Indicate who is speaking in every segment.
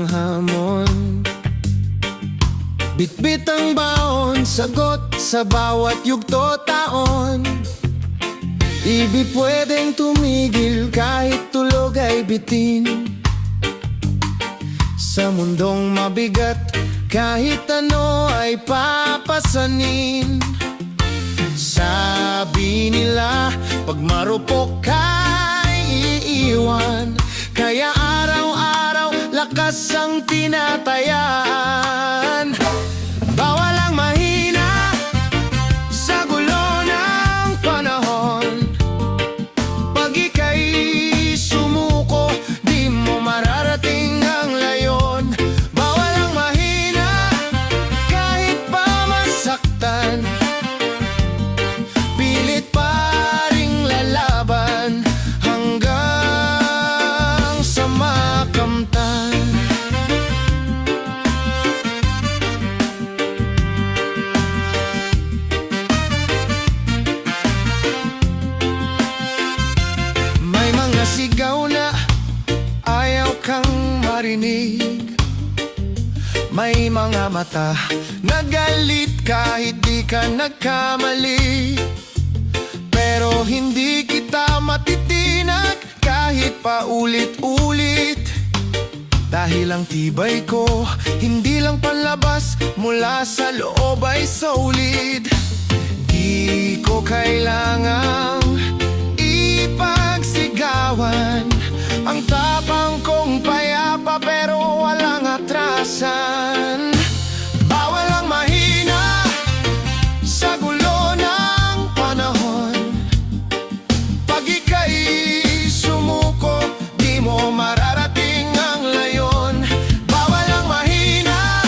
Speaker 1: walang hamon. Bitbit ang baon, sagot sa bawat yugto taon. Di pwedeng tumigil kahit tulog ay bitin. Sa mundong mabigat, kahit ano ay papasanin. Sabi nila, pag marupok ka'y iiwan. Kaya araw-araw lakas ang tinatayan. Bawal ang mahina sa gulo ng panahon. Pag ika'y sumuko, di mo mararating ang layon. Bawal ang mahina kahit pa masaktan. Pilit pa ring lalaban hanggang sa makamtan. May mga sigaw na ayaw kang marinig. May mga mata na galit kahit di ka nagkamali. Pero hindi kita matitinag kahit pa ulit-ulit. Dahil ang tibay ko, hindi lang panlabas, mula sa loob ay solid. Di ko kailangang ipagsigawan ang tapang kong payapa, pero walang atrasan. Bawal ang mahina sa gulo ng panahon. Pag ika'y sumuko, di mo mararating ang layon. Bawal ang mahina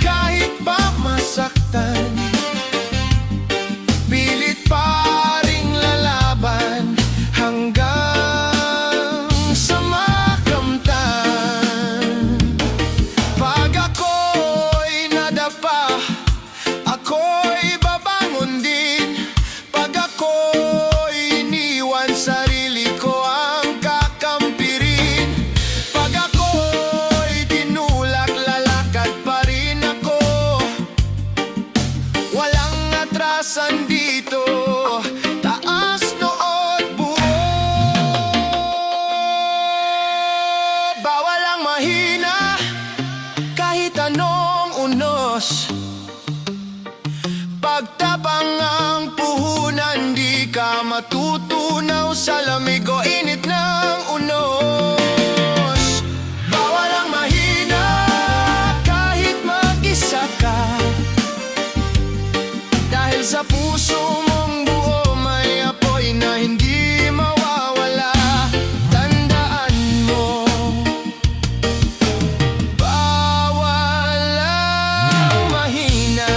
Speaker 1: kahit pa masaktan. Pilit pa ring lalaban hanggang sa makamtan. Pag ako'y nadapa, ako'y babangon din. Pag ako'y iniwan, sarili ko ang kakampi rin. Pag ako'y tinulak, lalakad pa rin ako. Walang atrasan dito, taas nood buo. Bawal ang mahina kahit anong unos. Pagtapang ang puhunan, di ka matutunaw sa lamig o init ng unos. Bawal ang mahina kahit mag-isa ka. Dahil sa puso mong buo may apoy na hindi mawawala. Tandaan mo, bawal ang mahina.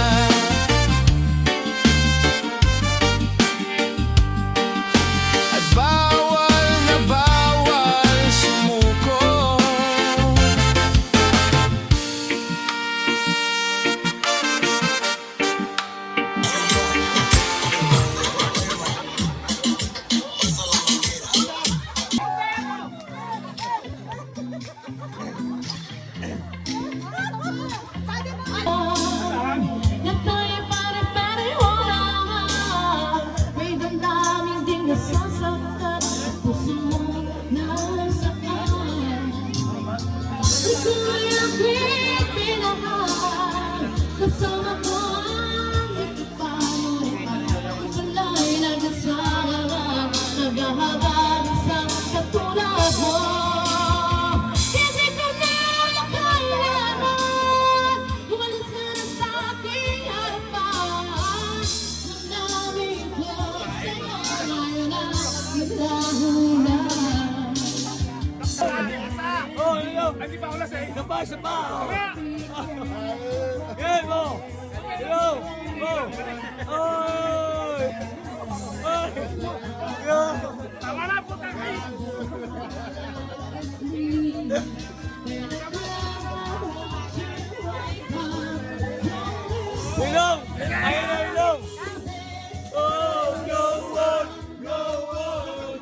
Speaker 1: At bawal na bawal sumuko.
Speaker 2: Na tayo pare-pareho lang. May damdaming di nasasaktan, puso mo nasaktan. Ito'y aking pinahal, kasama ko ang ikapanulit. Wala'y nagsasalang, naghahabang sa katulad mo. Hindi ko na kailangan umalis ka na sa aking harapan. Damdamin ko sa'yo ngayon na naglahunan.
Speaker 3: Oh, hello. Hindi pa ulas eh. Sapa, sapa. Game mo. Hello. Go. Oy. Oy. Go. Tama na po tayo. Ilong. Ayun na ilong. Oh, go on. Go on.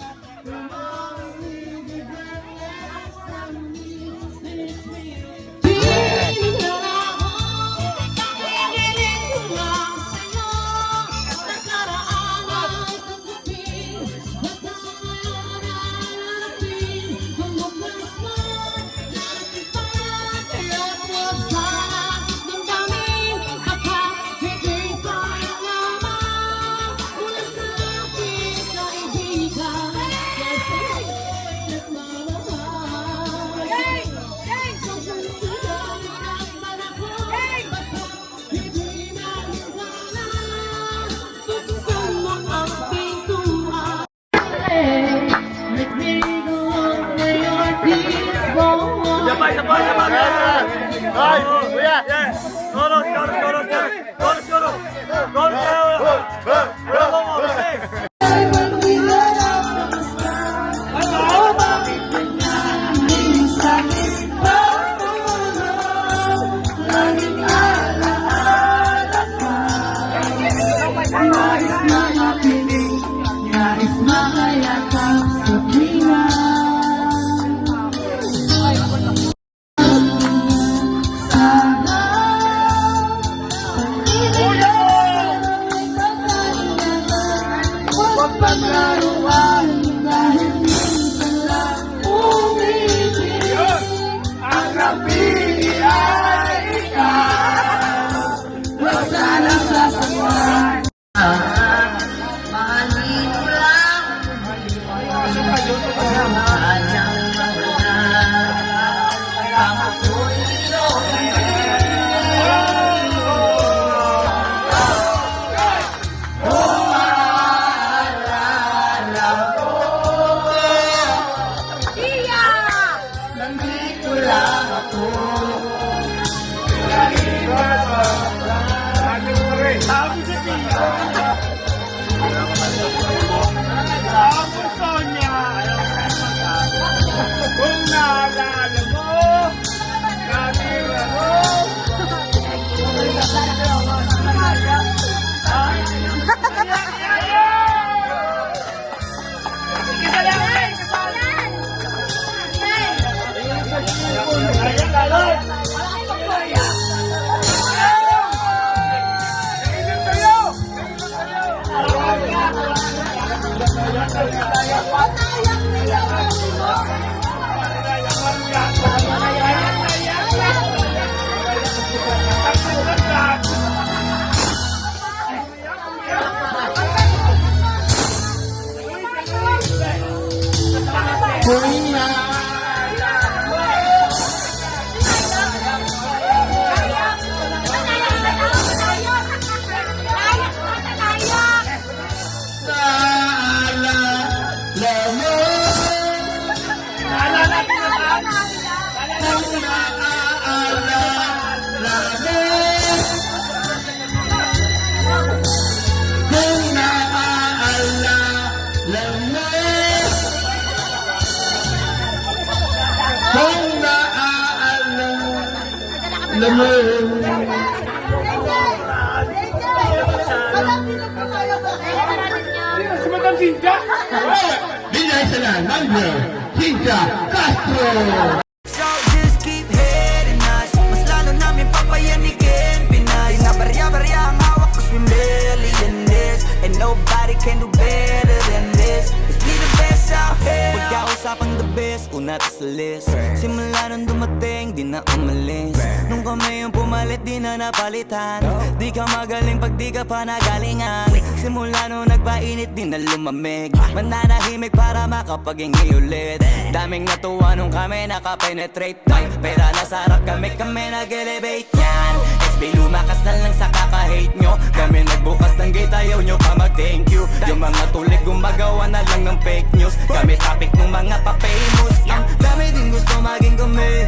Speaker 3: Tapos si Pia. Tapos Sonia. Kung naalala mo, natira mo. Ayan, lalay.
Speaker 1: Kung na
Speaker 3: Si Madam Cynthia.
Speaker 1: Binasalan Magno Cynthia Castro.
Speaker 4: So just keep heading us. Mas lalo namin papayanigin Pinay na barya-barya ang hawak ko swim in this. And nobody can do better than this. Cause we the best out here. Pagkausapang the best, una to sa list. Simula nung dumating, di na umalis. Nung kami yung pumalit, di na napalitan. Di ka magaling pag di ka pa nagalingan. Simula nung nagpainit, di na lumamig. Mananahimik para makapaghingi ulit. Daming natuwa nung kami nakapenetrate. May pera na sa harap kami nag-elevate yan. XB lumakas na lang sa kaka-hate nyo. Kami nagbukas ng gate, ayaw nyo pa mag-thank you. Yung mga tulik gumagawa na lang ng fake news. Kami topic ng mga pa-famous. Ang dami din gusto maging kami.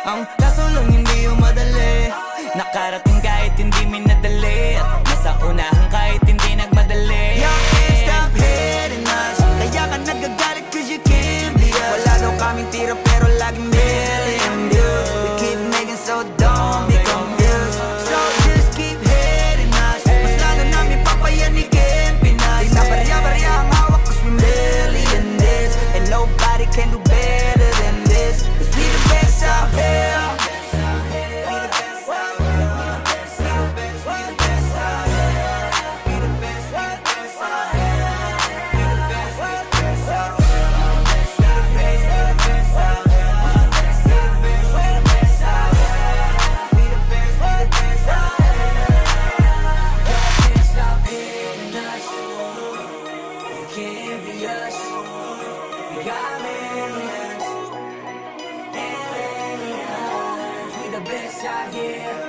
Speaker 4: Ang kaso lang hindi yung madali. Nakarating kahit hindi minadali. At nasa unahan kahit hindi nagmadali. You can't stop hitting us. Kaya ka nagagalit cause you can't be us. Wala daw kaming tira pero laging million views. We keep making so don't be confused. So just keep hitting us. Mas lalo namin papayanigin Pinay na barya-barya ang hawak cause we million this. And nobody can do better than this. Cause we the best out here. Can't be us. We got aliens. Aliens. We the best out here.